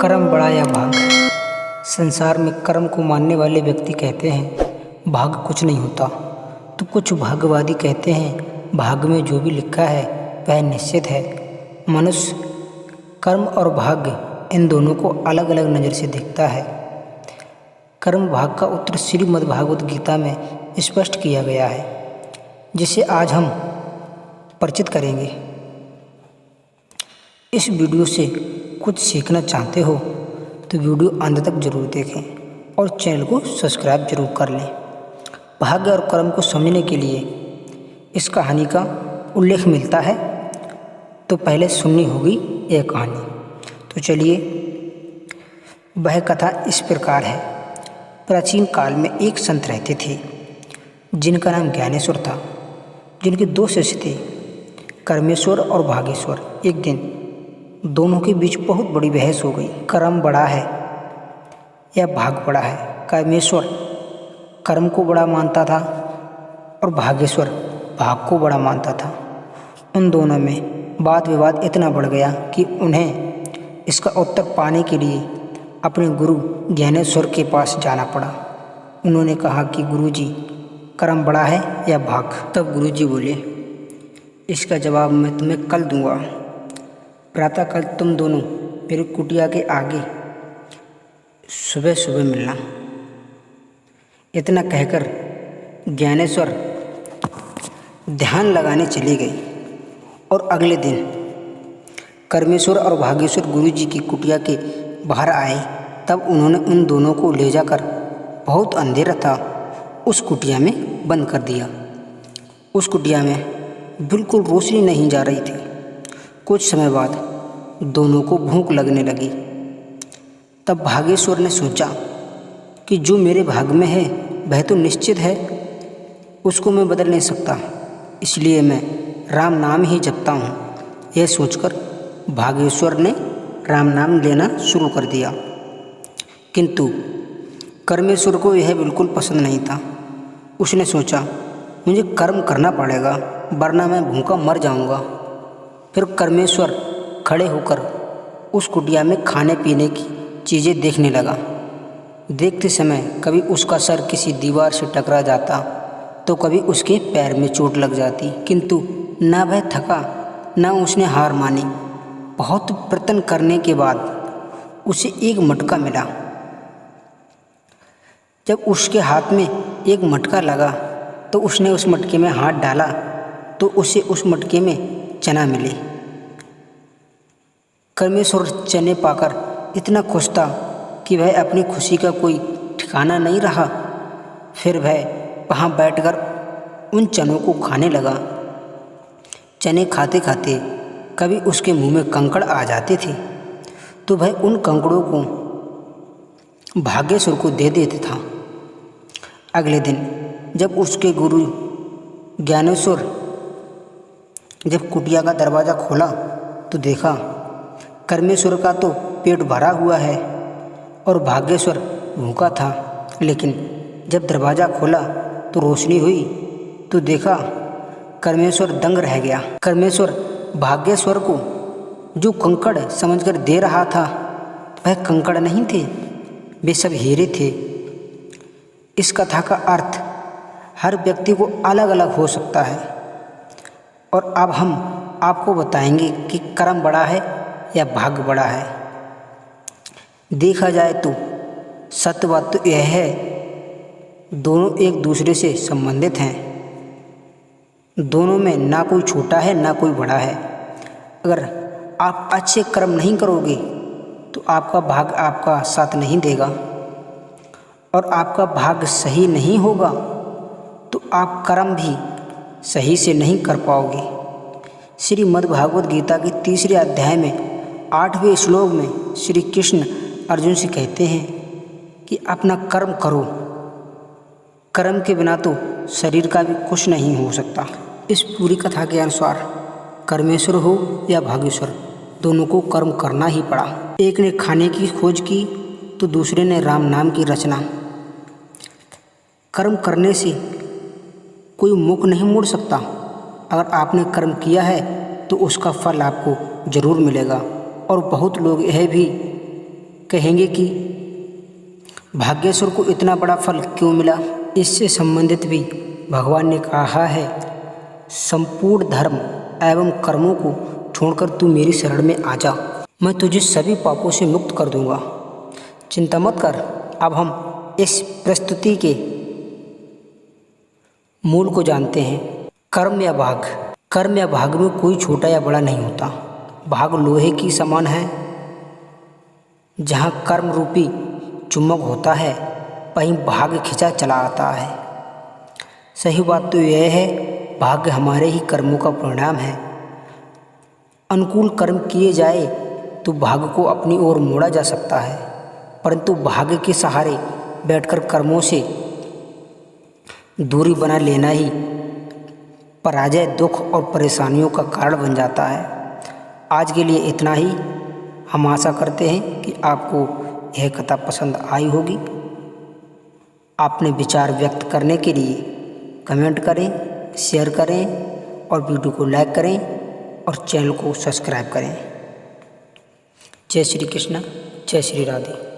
कर्म बड़ा या भाग। संसार में कर्म को मानने वाले व्यक्ति कहते हैं भाग कुछ नहीं होता, तो कुछ भाग्यवादी कहते हैं भाग्य में जो भी लिखा है वह निश्चित है। मनुष्य कर्म और भाग्य इन दोनों को अलग अलग नज़र से देखता है। कर्म भाग का उत्तर श्रीमद् भागवत गीता में स्पष्ट किया गया है, जिसे आज हम परिचित करेंगे। इस वीडियो से कुछ सीखना चाहते हो तो वीडियो अंत तक जरूर देखें और चैनल को सब्सक्राइब जरूर कर लें। भाग्य और कर्म को समझने के लिए इस कहानी का उल्लेख मिलता है, तो पहले सुननी होगी यह कहानी। तो चलिए, वह कथा इस प्रकार है। प्राचीन काल में एक संत रहते थे जिनका नाम ज्ञानेश्वर था, जिनके दो शिष्य थे, कर्मेश्वर और भागेश्वर। एक दिन दोनों के बीच बहुत बड़ी बहस हो गई। कर्म बड़ा है या भाग बड़ा है। कर्मेश्वर कर्म को बड़ा मानता था और भागेश्वर भाग को बड़ा मानता था। उन दोनों में वाद विवाद इतना बढ़ गया कि उन्हें इसका उत्तर पाने के लिए अपने गुरु ज्ञानेश्वर के पास जाना पड़ा। उन्होंने कहा कि गुरुजी, कर्म बड़ा है या भाग? तब गुरुजी बोले, इसका जवाब मैं तुम्हें कल दूंगा। प्रातःकाल तुम दोनों मेरी कुटिया के आगे सुबह सुबह मिलना। इतना कहकर ज्ञानेश्वर ध्यान लगाने चली गई और अगले दिन कर्मेश्वर और भागेश्वर गुरुजी की कुटिया के बाहर आए। तब उन्होंने उन दोनों को ले जाकर, बहुत अंधेरा था, उस कुटिया में बंद कर दिया। उस कुटिया में बिल्कुल रोशनी नहीं जा रही थी। कुछ समय बाद दोनों को भूख लगने लगी। तब भागेश्वर ने सोचा कि जो मेरे भाग में है वह तो निश्चित है, उसको मैं बदल नहीं सकता, इसलिए मैं राम नाम ही जपता हूँ। यह सोचकर भागेश्वर ने राम नाम लेना शुरू कर दिया। किंतु कर्मेश्वर को यह बिल्कुल पसंद नहीं था। उसने सोचा, मुझे कर्म करना पड़ेगा वरना मैं भूखा मर जाऊंगा। फिर कर्मेश्वर खड़े होकर उस कुटिया में खाने पीने की चीज़ें देखने लगा। देखते समय कभी उसका सर किसी दीवार से टकरा जाता तो कभी उसके पैर में चोट लग जाती, किंतु न वह थका न उसने हार मानी। बहुत प्रयत्न करने के बाद उसे एक मटका मिला। जब उसके हाथ में एक मटका लगा तो उसने उस मटके में हाथ डाला तो उसे उस मटके में चना मिले। कर्मेश्वर चने पाकर इतना खुश था कि वह अपनी खुशी का कोई ठिकाना नहीं रहा। फिर वह वहाँ बैठकर उन चनों को खाने लगा। चने खाते खाते कभी उसके मुंह में कंकड़ आ जाते थे तो वह उन कंकड़ों को भागेश्वर को दे देता था। अगले दिन जब उसके गुरु ज्ञानेश्वर जब कुटिया का दरवाज़ा खोला तो देखा कर्मेश्वर का तो पेट भरा हुआ है और भागेश्वर भूखा था। लेकिन जब दरवाज़ा खोला तो रोशनी हुई तो देखा कर्मेश्वर दंग रह गया। कर्मेश्वर भागेश्वर को जो कंकड़ समझकर दे रहा था वह कंकड़ नहीं थे, वे सब हीरे थे। इस कथा का अर्थ हर व्यक्ति को अलग अलग हो सकता है और अब हम आपको बताएंगे कि कर्म बड़ा है या भाग्य बड़ा है। देखा जाए तो सत्य बात तो यह है, दोनों एक दूसरे से संबंधित हैं। दोनों में ना कोई छोटा है ना कोई बड़ा है। अगर आप अच्छे कर्म नहीं करोगे तो आपका भाग्य आपका साथ नहीं देगा, और आपका भाग्य सही नहीं होगा तो आप कर्म भी सही से नहीं कर पाओगे। श्रीमद् भागवत गीता के 3 अध्याय में 8वें श्लोक में श्री कृष्ण अर्जुन से कहते हैं कि अपना कर्म करो, कर्म के बिना तो शरीर का भी कुछ नहीं हो सकता। इस पूरी कथा के अनुसार कर्मेश्वर हो या भागेश्वर, दोनों को कर्म करना ही पड़ा। एक ने खाने की खोज की तो दूसरे ने राम नाम की रचना। कर्म करने से कोई मुख नहीं मोड़ सकता। अगर आपने कर्म किया है तो उसका फल आपको ज़रूर मिलेगा। और बहुत लोग यह भी कहेंगे कि भाग्येश्वर को इतना बड़ा फल क्यों मिला। इससे संबंधित भी भगवान ने कहा है, संपूर्ण धर्म एवं कर्मों को छोड़कर तू मेरी शरण में आ जा, मैं तुझे सभी पापों से मुक्त कर दूंगा। चिंता मत कर। अब हम इस प्रस्तुति के मूल को जानते हैं। कर्म या भाग। कर्म या भाग में कोई छोटा या बड़ा नहीं होता। भाग लोहे की समान है। जहाँ कर्म रूपी चुम्बक होता है वहीं भाग्य खिंचा चला आता है। सही बात तो यह है, भाग्य हमारे ही कर्मों का परिणाम है। अनुकूल कर्म किए जाए तो भाग्य को अपनी ओर मोड़ा जा सकता है, परंतु भाग्य के सहारे बैठकर कर्मों से दूरी बना लेना ही पराजय, दुख और परेशानियों का कारण बन जाता है। आज के लिए इतना ही। हम आशा करते हैं कि आपको यह कथा पसंद आई होगी। अपने विचार व्यक्त करने के लिए कमेंट करें, शेयर करें और वीडियो को लाइक करें और चैनल को सब्सक्राइब करें। जय श्री कृष्ण, जय श्री राधे।